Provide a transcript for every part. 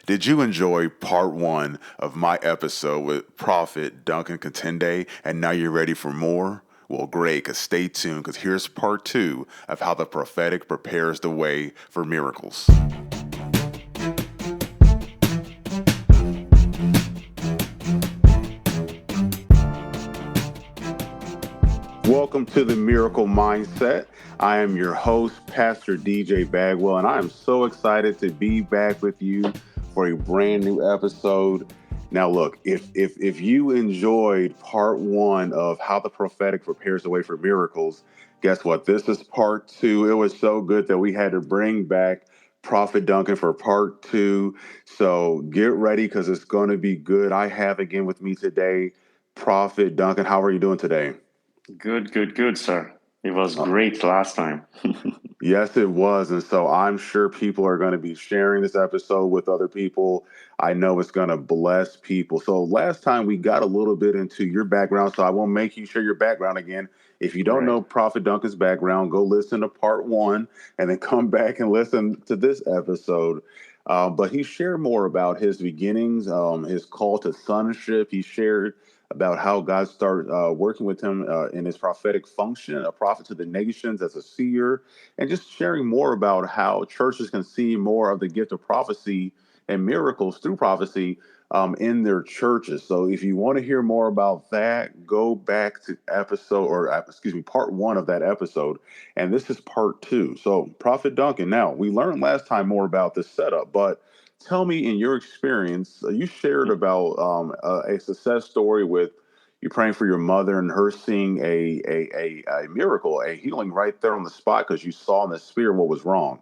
Did you enjoy part one of my episode with Prophet Duncan Katende, and now you're ready for more? Well, great, because stay tuned, because here's part two of how the prophetic prepares the way for miracles. Welcome to the Miracle Mindset. I am your host, Pastor DJ Bagwell, and I am so excited to be back with you for a brand new episode. Now, look, if you enjoyed part one of how the prophetic prepares the way for miracles, guess what? This is part two. It was so good that we had to bring back Prophet Duncan for part two. So get ready because it's going to be good. I have again with me today, Prophet Duncan. How are you doing today? Good, sir. It was great last time. Yes, it was. And so I'm sure people are going to be sharing this episode with other people. I know it's going to bless people. So last time we got a little bit into your background, so I won't make you share your background again. If you don't Right. know Prophet Duncan's background, go listen to part one and then come back and listen to this episode. But he shared more about his beginnings, his call to sonship. He shared about how God started working with him in his prophetic function, a prophet to the nations as a seer, and just sharing more about how churches can see more of the gift of prophecy and miracles through prophecy in their churches. So if you want to hear more about that, go back to part one of that episode. And this is part two. So, Prophet Duncan, now we learned last time more about this setup, but tell me in your experience, you shared about a success story with you praying for your mother and her seeing a miracle, a healing right there on the spot because you saw in the spirit what was wrong.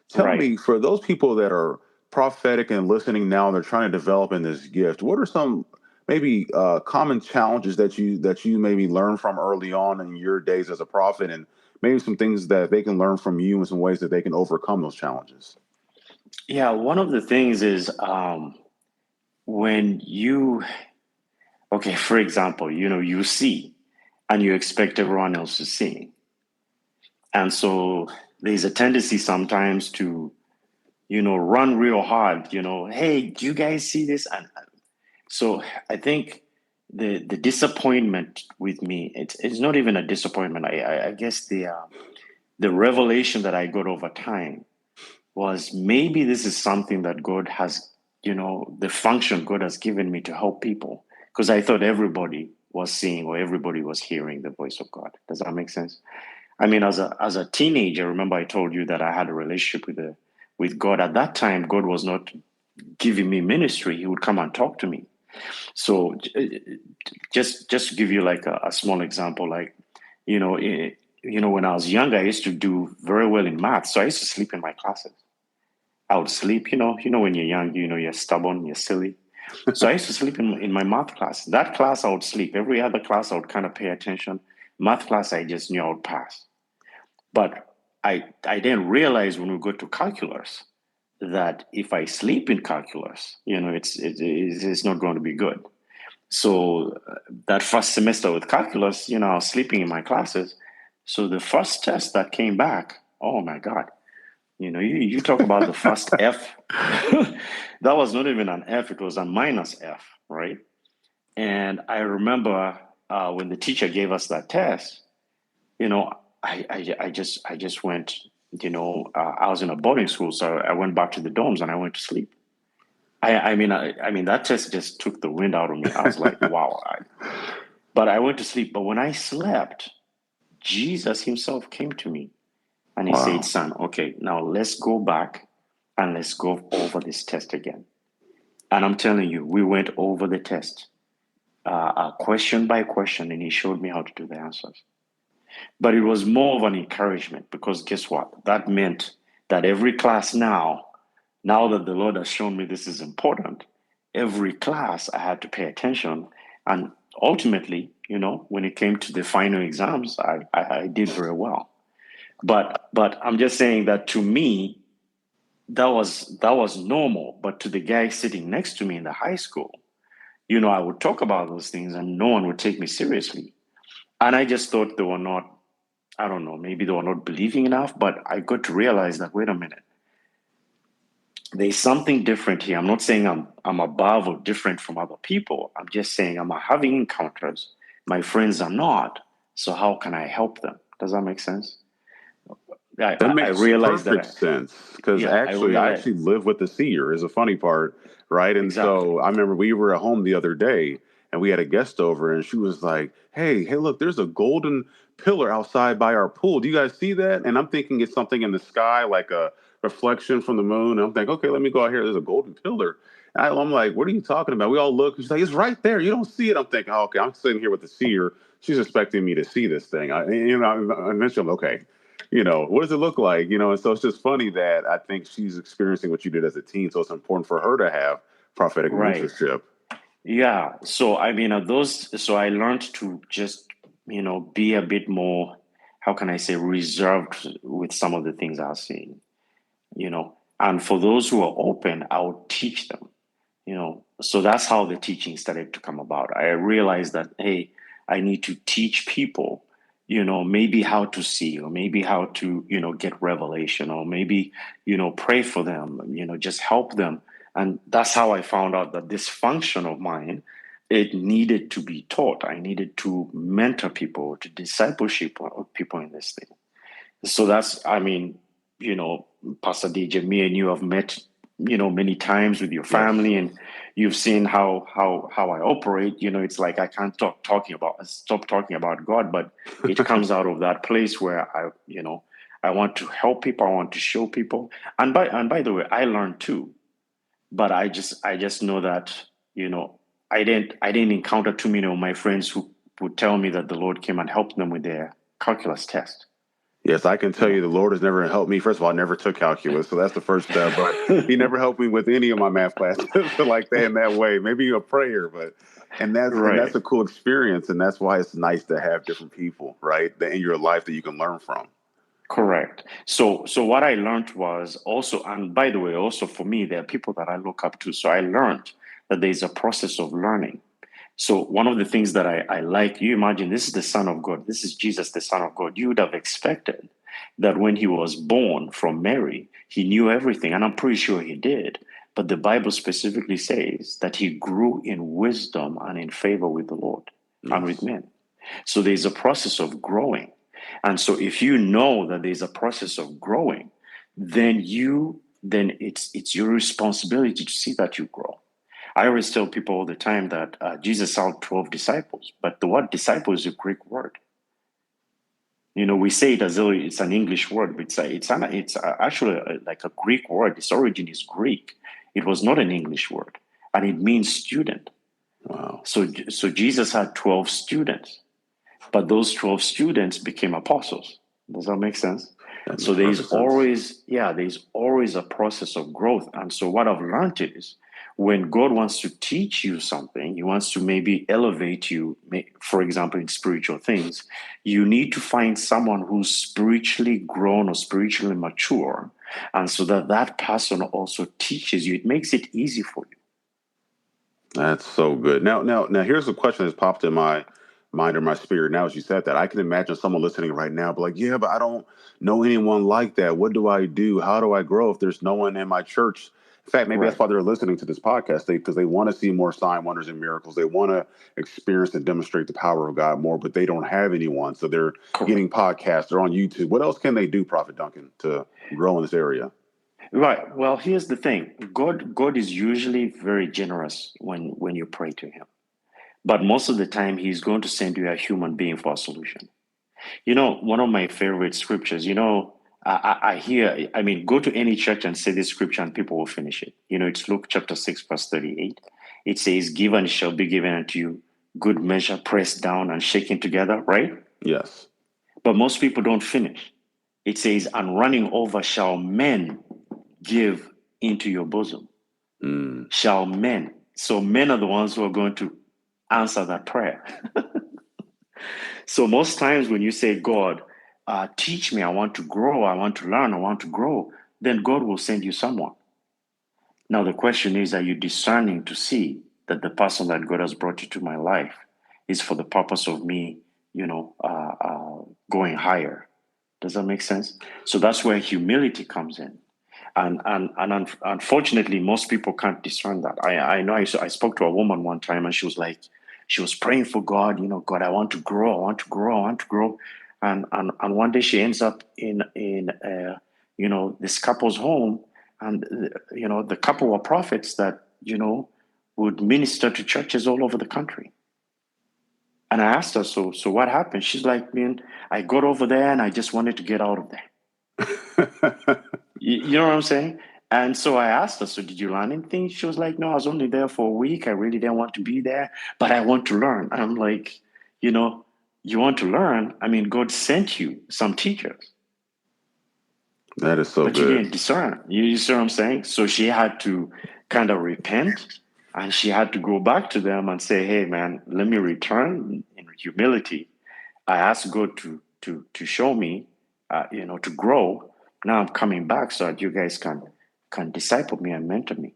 Tell Right. me, for those people that are prophetic and listening now and they're trying to develop in this gift, what are some maybe common challenges that you maybe learned from early on in your days as a prophet, and maybe some things that they can learn from you in some ways that they can overcome those challenges? Yeah, one of the things is when okay, for example, you see and you expect everyone else to see. And so there's a tendency sometimes to, run real hard, hey, do you guys see this? And so I think the disappointment with me, it's not even a disappointment. I guess the revelation that I got over time was maybe this is something that God has, the function God has given me to help people. Because I thought everybody was seeing or everybody was hearing the voice of God. Does that make sense? I mean, as a teenager, remember I told you that I had a relationship with God. At that time, God was not giving me ministry. He would come and talk to me. So just to give you like a small example, like, when I was younger, I used to do very well in math. So I used to sleep in my classes. I would sleep, when you're young, you're stubborn, you're silly. So I used to sleep in my math class. That class, I would sleep. Every other class, I would kind of pay attention. Math class, I just knew I would pass. But I didn't realize when we got to calculus that if I sleep in calculus, it's not going to be good. So that first semester with calculus, I was sleeping in my classes. So the first test that came back, oh my God, you talk about the first F. That was not even an F, it was a minus F, right? And I remember when the teacher gave us that test, you know, I just went, I was in a boarding school, so I went back to the dorms and I went to sleep. I mean, that test just took the wind out of me. I was like, wow. But I went to sleep. But when I slept, Jesus himself came to me and he said, Wow. son, okay, now let's go back and let's go over this test again. And I'm telling you, we went over the test question by question, and he showed me how to do the answers. But it was more of an encouragement because guess what? That meant that every class now that the Lord has shown me this is important, every class I had to pay attention. And ultimately, when it came to the final exams, I did very well. But I'm just saying that to me, that was normal. But to the guy sitting next to me in the high school, I would talk about those things and no one would take me seriously. And I just thought they were not, I don't know, maybe they were not believing enough, but I got to realize that, wait a minute, there's something different here. I'm not saying I'm above or different from other people. I'm just saying I'm having encounters. My friends are not. So how can I help them? Does that make sense? That I makes realize that perfect sense because I I realize actually live with the seer is a funny part, right? And exactly. so I remember we were at home the other day and we had a guest over and she was like, hey, look, there's a golden pillar outside by our pool. Do you guys see that? And I'm thinking it's something in the sky, like a reflection from the moon. And I'm thinking, okay, let me go out here. There's a golden pillar. And I'm like, what are you talking about? We all look. She's like, it's right there. You don't see it. I'm thinking, oh, okay, I'm sitting here with the seer. She's expecting me to see this thing. Eventually, I'm okay, what does it look like? And so it's just funny that I think she's experiencing what you did as a teen. So it's important for her to have prophetic Right. mentorship. Yeah. So I mean, so I learned to just, be a bit more, how can I say, reserved with some of the things I was seeing, and for those who are open, I would teach them, so that's how the teaching started to come about. I realized that, hey, I need to teach people, maybe how to see, or maybe how to, get revelation, or maybe, pray for them, just help them. And that's how I found out that this function of mine, it needed to be taught. I needed to mentor people, to discipleship people in this thing. So that's, I mean, you know, Pastor DJ, me and you have met, many times with your Yes. family, and you've seen how I operate. It's like I can't stop talking about God, but it comes out of that place where I want to help people, I want to show people. And by the way, I learned too, but I just know that, I didn't encounter too many of my friends who would tell me that the Lord came and helped them with their calculus test. Yes, I can You tell you know. the Lord has never helped me. First of all, I never took calculus, so that's the first step. But he never helped me with any of my math classes like that in that way. Maybe a prayer, but and that's Right. a cool experience, and that's why it's nice to have different people, right, that in your life that you can learn from. Correct. So what I learned was also, and by the way, also for me, there are people that I look up to. So I learned that there's a process of learning. So one of the things that I like, you imagine this is the Son of God. This is Jesus, the Son of God. You would have expected that when he was born from Mary, he knew everything. And I'm pretty sure he did. But the Bible specifically says that he grew in wisdom and in favor with the Lord and with Yes, men. So there's a process of growing. And so if you know that there's a process of growing, then it's your responsibility to see that you grow. I always tell people all the time that Jesus had 12 disciples, but the word disciple is a Greek word. We say it as though it's an English word, but it's actually like a Greek word. Its origin is Greek. It was not an English word, and it means student. wow, So Jesus had 12 students, but those 12 students became apostles. Does that make sense? that So makes perfect sense. there's always a process of growth. And so what I've learned is when God wants to teach you something, he wants to maybe elevate you, for example, in spiritual things, you need to find someone who's spiritually grown or spiritually mature. And so that person also teaches you. It makes it easy for you. That's so good. Now, here's a question that's popped in my mind or my spirit. Now, as you said that, I can imagine someone listening right now, but like, yeah, but I don't know anyone like that. What do I do? How do I grow if there's no one in my church? In fact, maybe that's Right. why they're listening to this podcast. Because they want to see more sign wonders and miracles. They want to experience and demonstrate the power of God more, but they don't have anyone. So they're Correct. getting podcasts. They're on YouTube. What else can they do, Prophet Duncan, to grow in this area? Right. Well, here's the thing. God is usually very generous when you pray to him. But most of the time he's going to send you a human being for a solution. One of my favorite scriptures, I hear, I mean, go to any church and say this scripture and people will finish it. It's Luke chapter 6, verse 38. It says, "Give and it shall be given unto you, good measure, pressed down and shaken together," right? Yes. But most people don't finish. It says, "And running over shall men give into your bosom." Mm, Shall men. So men are the ones who are going to answer that prayer. So most times when you say, "God, teach me, I want to grow, I want to learn, I want to grow," then God will send you someone. Now the question is, are you discerning to see that the person that God has brought you to my life is for the purpose of me, going higher? Does that make sense? So that's where humility comes in. And unfortunately, most people can't discern that. I know I spoke to a woman one time, and she was like, she was praying for God, God, I want to grow, I want to grow, I want to grow. And one day she ends up in this couple's home, and the couple were prophets that would minister to churches all over the country. And I asked her, so what happened? She's like, man, I got over there and I just wanted to get out of there. You know what I'm saying? And so I asked her, so did you learn anything? She was like, no, I was only there for a week. I really didn't want to be there, but I want to learn. I'm like, you want to learn? I mean, God sent you some teachers. That is so but good. You didn't discern. You see what I'm saying? So she had to kind of repent, and she had to go back to them and say, hey, man, let me return in humility. I asked God to show me, to grow. Now I'm coming back so that you guys can disciple me and mentor me.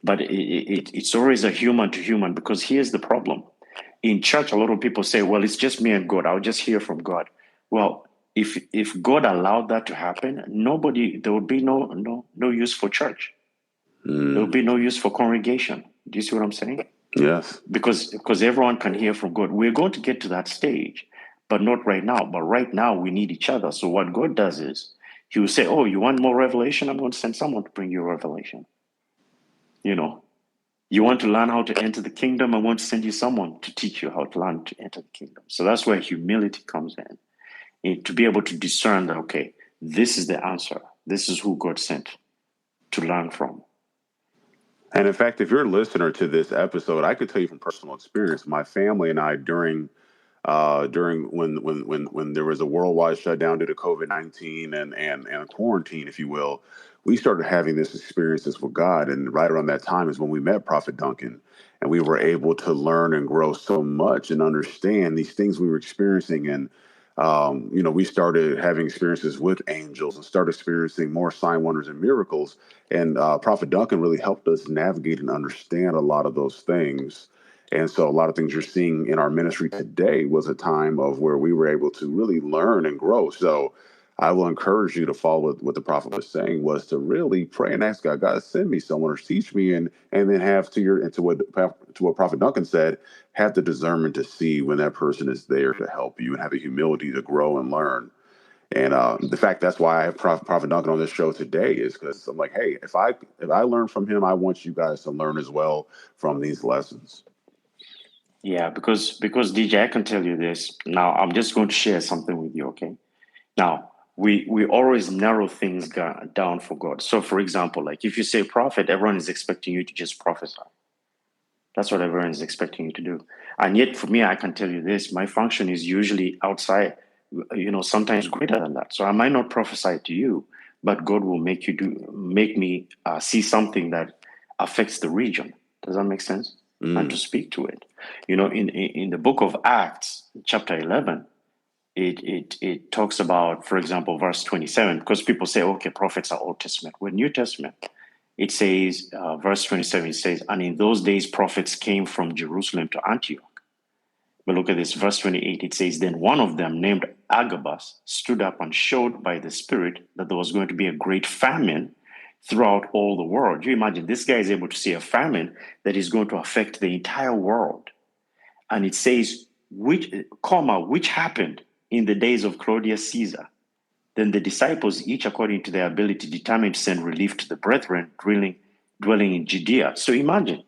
But it's always a human to human, because here's the problem. In church, a lot of people say, well, it's just me and God. I'll just hear from God. Well, if God allowed that to happen, there would be no use for church. There would be no use for congregation. Do you see what I'm saying? Yes. Because everyone can hear from God. We're going to get to that stage, but not right now. But right now, we need each other. So what God does is he will say, oh, you want more revelation? I'm going to send someone to bring you revelation. You want to learn how to enter the kingdom? I want to send you someone to teach you how to learn to enter the kingdom. So that's where humility comes in, to be able to discern that, okay, this is the answer. This is who God sent to learn from. And in fact, if you're a listener to this episode, I could tell you from personal experience, my family and I during when there was a worldwide shutdown due to COVID-19 and quarantine, if you will, we started having this experiences with God. And right around that time is when we met Prophet Duncan, and we were able to learn and grow so much and understand these things we were experiencing. And we started having experiences with angels and started experiencing more sign wonders and miracles. And Prophet Duncan really helped us navigate and understand a lot of those things. And so a lot of things you're seeing in our ministry today was a time of where we were able to really learn and grow. So I will encourage you to follow what the prophet was saying, was to really pray and ask God, God, send me someone or teach me, and then have to what Prophet Duncan said, have the discernment to see when that person is there to help you, and have the humility to grow and learn. And the fact that's why I have Prophet Duncan on this show today is because I'm like, hey, if I learn from him, I want you guys to learn as well from these lessons. Yeah, because DJ, I can tell you this. Now, I'm just going to share something with you, okay? Now, we always narrow things down for God. So, for example, like if you say prophet, everyone is expecting you to just prophesy. That's what everyone is expecting you to do. And yet, for me, I can tell you this: my function is usually outside, sometimes greater than that. So I might not prophesy to you, but God will make me see something that affects the region. Does that make sense? And to speak to it. In the book of Acts, chapter 11, it talks about, for example, verse 27, because people say, okay, prophets are Old Testament. We're New Testament. It says, verse 27, it says, and in those days prophets came from Jerusalem to Antioch. But look at this, verse 28, it says, then one of them named Agabus stood up and showed by the Spirit that there was going to be a great famine throughout all the world. You imagine this guy is able to see a famine that is going to affect the entire world. And it says, which happened in the days of Claudius Caesar. Then the disciples, each according to their ability, determined to send relief to the brethren dwelling in Judea. So imagine,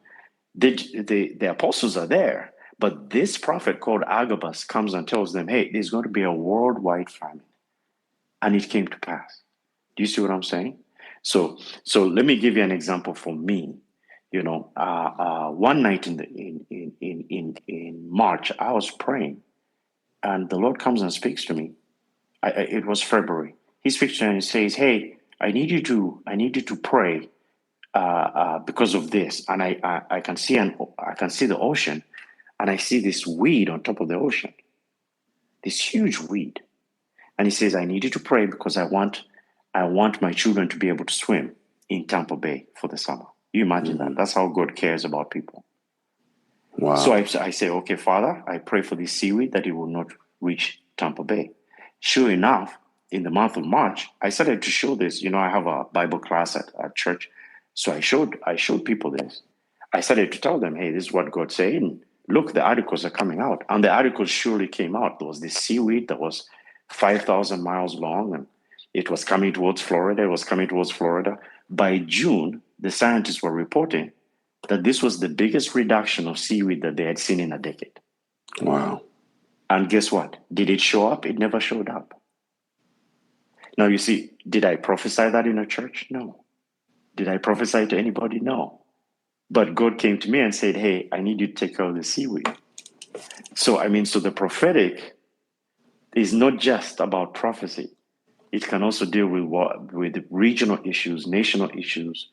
the apostles are there, but this prophet called Agabus comes and tells them, hey, there's going to be a worldwide famine. And it came to pass. Do you see what I'm saying? So let me give you an example for me. One night in March, I was praying, and the Lord comes and speaks to me. It was February. He speaks to me and says, "Hey, I need you to pray because of this." And I can see the ocean, and I see this weed on top of the ocean, this huge weed. And he says, "I need you to pray because I want my children to be able to swim in Tampa Bay for the summer." You imagine that? That's how God cares about people. Wow. So I say, okay, Father, I pray for this seaweed that it will not reach Tampa Bay. Sure enough, in the month of March, I started to show this. I have a Bible class at church, so I showed people this. I started to tell them, hey, this is what God said. And look, the articles are coming out, and the articles surely came out. There was this seaweed that was 5,000 miles long, and it was coming towards Florida. It was coming towards Florida. By June, the scientists were reporting that this was the biggest reduction of seaweed that they had seen in a decade. Wow. And guess what? Did it show up? It never showed up. Now, you see, did I prophesy that in a church? No. Did I prophesy to anybody? No. But God came to me and said, hey, I need you to take care of the seaweed. So the prophetic is not just about prophecy. It can also deal with regional issues, national issues,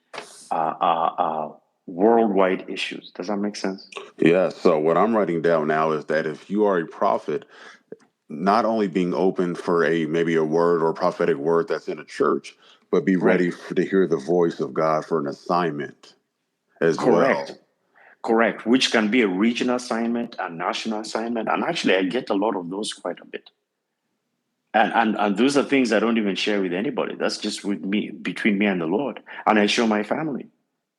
worldwide issues. Does that make sense? Yeah. So what I'm writing down now is that if you are a prophet, not only being open for maybe a word or prophetic word that's in a church, but be ready Right. to hear the voice of God for an assignment as Correct. well. Correct. Which can be a regional assignment, a national assignment. And actually, I get a lot of those quite a bit. And those are things I don't even share with anybody. That's just with me, between me and the Lord. And I show my family.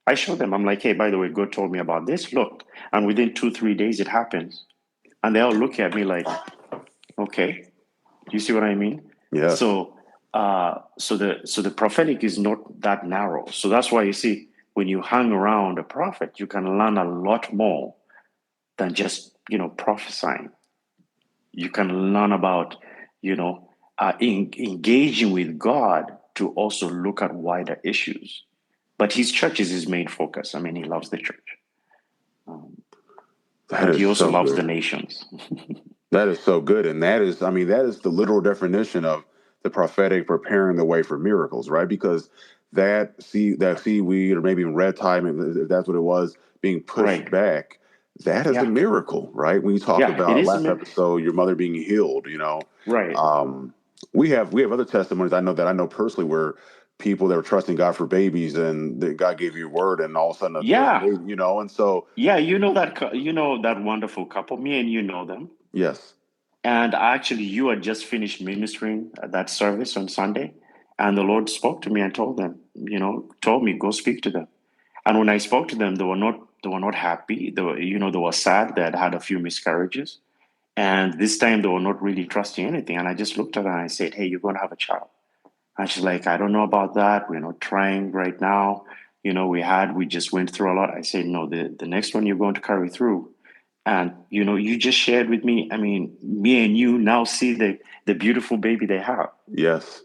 I show them. I'm like, hey, by the way, God told me about this. Look. And within 2-3 days, it happens. And they all look at me like, okay. Do you see what I mean? Yes. So the prophetic is not that narrow. So that's why you see, when you hang around a prophet, you can learn a lot more than just prophesying. You can learn about engaging with God to also look at wider issues. But his church is his main focus. He loves the church, That but he is also so loves good. the nations. That is so good. And that is the literal definition of the prophetic preparing the way for miracles, right? Because that seaweed or maybe even red tide, if that's what it was, being pushed Right. back, that is a Yeah. miracle, right? When you talk Yeah. It about is last episode, your mother being healed, right. we have other testimonies I know personally where people that were trusting God for babies and that God gave you a word and all of a sudden the Yeah. baby, and so Yeah. You know that wonderful couple. Me and you know them. yes, And actually, you had just finished ministering at that service on Sunday, and the Lord spoke to me and told me, go speak to them. And when I spoke to them, they were not happy. They were sad. They had had a few miscarriages, and this time they were not really trusting anything. And I just looked at her and I said, "Hey, you're going to have a child." And she's like, "I don't know about that. We're not trying right now. We just went through a lot." I said, "No, the next one you're going to carry through." And you just shared with me. Me and you now see the beautiful baby they have. yes,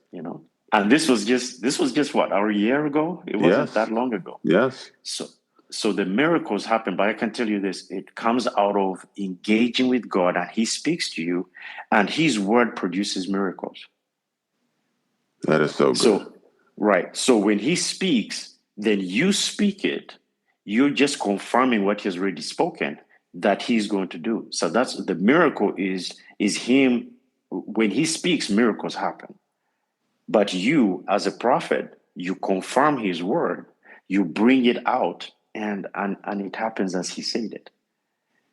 And this was just what, a year ago? It wasn't yes, that long ago. yes. So the miracles happen, but I can tell you this: it comes out of engaging with God, and He speaks to you, and His word produces miracles. That is so good. So, right. So when He speaks, then you speak it. You're just confirming what He has already spoken that He's going to do. So that's the miracle is Him. When He speaks, miracles happen. But you, as a prophet, you confirm His word, you bring it out, and it happens as He said it.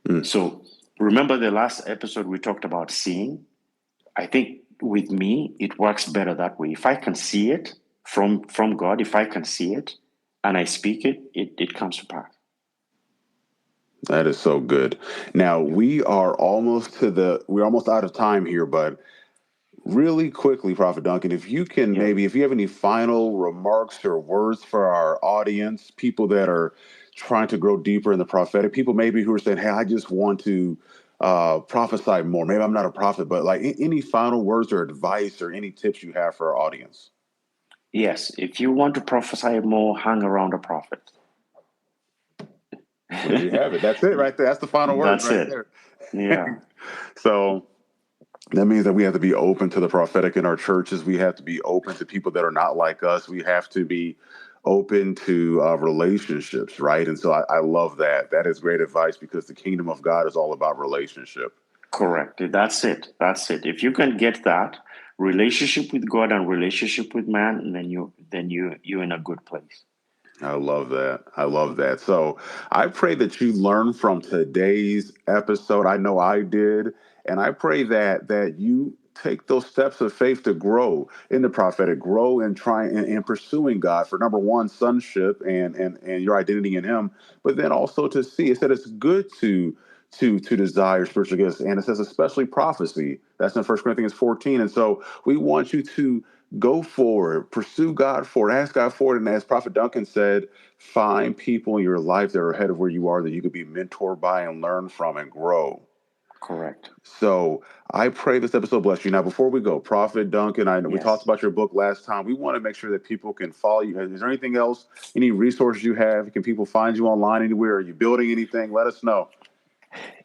Mm. So remember the last episode we talked about seeing? I think with me, it works better that way. If I can see it from God, if I can see it and I speak it, it comes to pass. That is so good. Now we're almost out of time here, but really quickly, Prophet Duncan, if you can Yeah. maybe if you have any final remarks or words for our audience, people that are trying to grow deeper in the prophetic, people maybe who are saying, "Hey, I just want to prophesy more. Maybe I'm not a prophet, but like any final words or advice or any tips you have for our audience." Yes. If you want to prophesy more, hang around a prophet. Well, there you have it. That's it right there. That's the final words That's right it. there. Yeah. So that means that we have to be open to the prophetic in our churches. We have to be open to people that are not like us. We have to be open to relationships, right? And so I love that. That is great advice because the kingdom of God is all about relationship. Correct. That's it. That's it. If you can get that relationship with God and relationship with man, then you're in a good place. I love that. I love that. So I pray that you learn from today's episode. I know I did. And I pray that you take those steps of faith to grow in the prophetic, grow and try and pursuing God for number one, sonship and your identity in Him, but then also to see. It said it's good to desire spiritual gifts, and it says especially prophecy. That's in 1 Corinthians 14. And so we want you to go forward, pursue God for it, ask God for it, and as Prophet Duncan said, find people in your life that are ahead of where you are that you could be mentored by and learn from and grow. Correct. So I pray this episode bless you. Now, before we go, Prophet Duncan, I know we talked about your book last time. We want to make sure that people can follow you. Is there anything else, any resources you have? Can people find you online anywhere? Are you building anything? Let us know.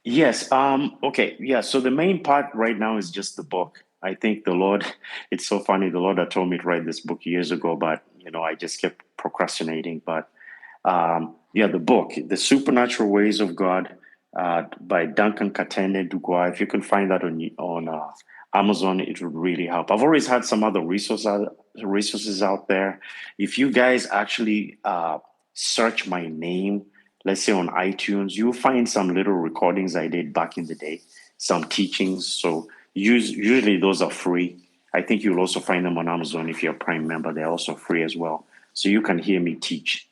Yes. Okay. Yeah. So the main part right now is just the book. I think the Lord, it's so funny. The Lord had told me to write this book years ago, but, I just kept procrastinating. But the book, The Supernatural Ways of God, by Duncan Katende Ndugwa. If you can find that on Amazon, it would really help. I've always had some other resources out there. If you guys actually search my name, let's say on iTunes, you'll find some little recordings I did back in the day, some teachings. So usually those are free. I think you'll also find them on Amazon if you're a Prime member. They're also free as well. So you can hear me teach,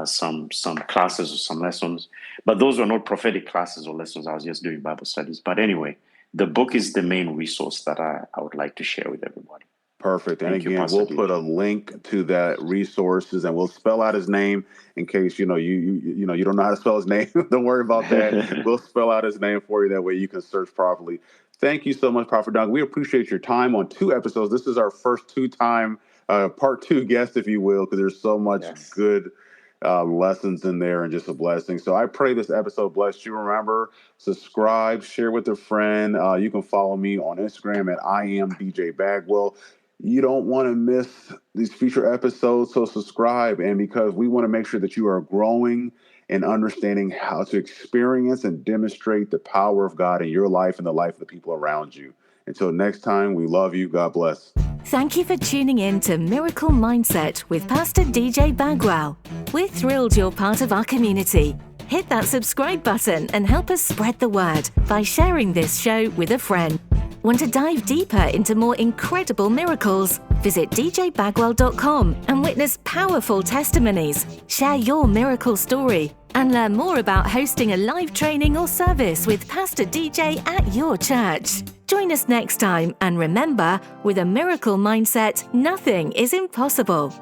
some classes or some lessons. But those were not prophetic classes or lessons. I was just doing Bible studies. But anyway, the book is the main resource that I would like to share with everybody. Perfect. And again, we'll put a link to that resources, and we'll spell out his name in case you don't know how to spell his name. Don't worry about that. We'll spell out his name for you. That way you can search properly. Thank you so much, Prophet Duncan. We appreciate your time on 2 episodes. This is our first 2-time part 2 guest, if you will, because there's so much good lessons in there and just a blessing. So I pray this episode blessed you. Remember, subscribe, share with a friend. You can follow me on Instagram at I am DJ Bagwell. You don't want to miss these future episodes, so subscribe. And because we want to make sure that you are growing and understanding how to experience and demonstrate the power of God in your life and the life of the people around you. Until next time, we love you. God bless. Thank you for tuning in to Miracle Mindset with Pastor DJ Bagwell. We're thrilled you're part of our community. Hit that subscribe button and help us spread the word by sharing this show with a friend. Want to dive deeper into more incredible miracles? Visit djbagwell.com and witness powerful testimonies. Share your miracle story and learn more about hosting a live training or service with Pastor DJ at your church. Join us next time, and remember, with a miracle mindset, nothing is impossible.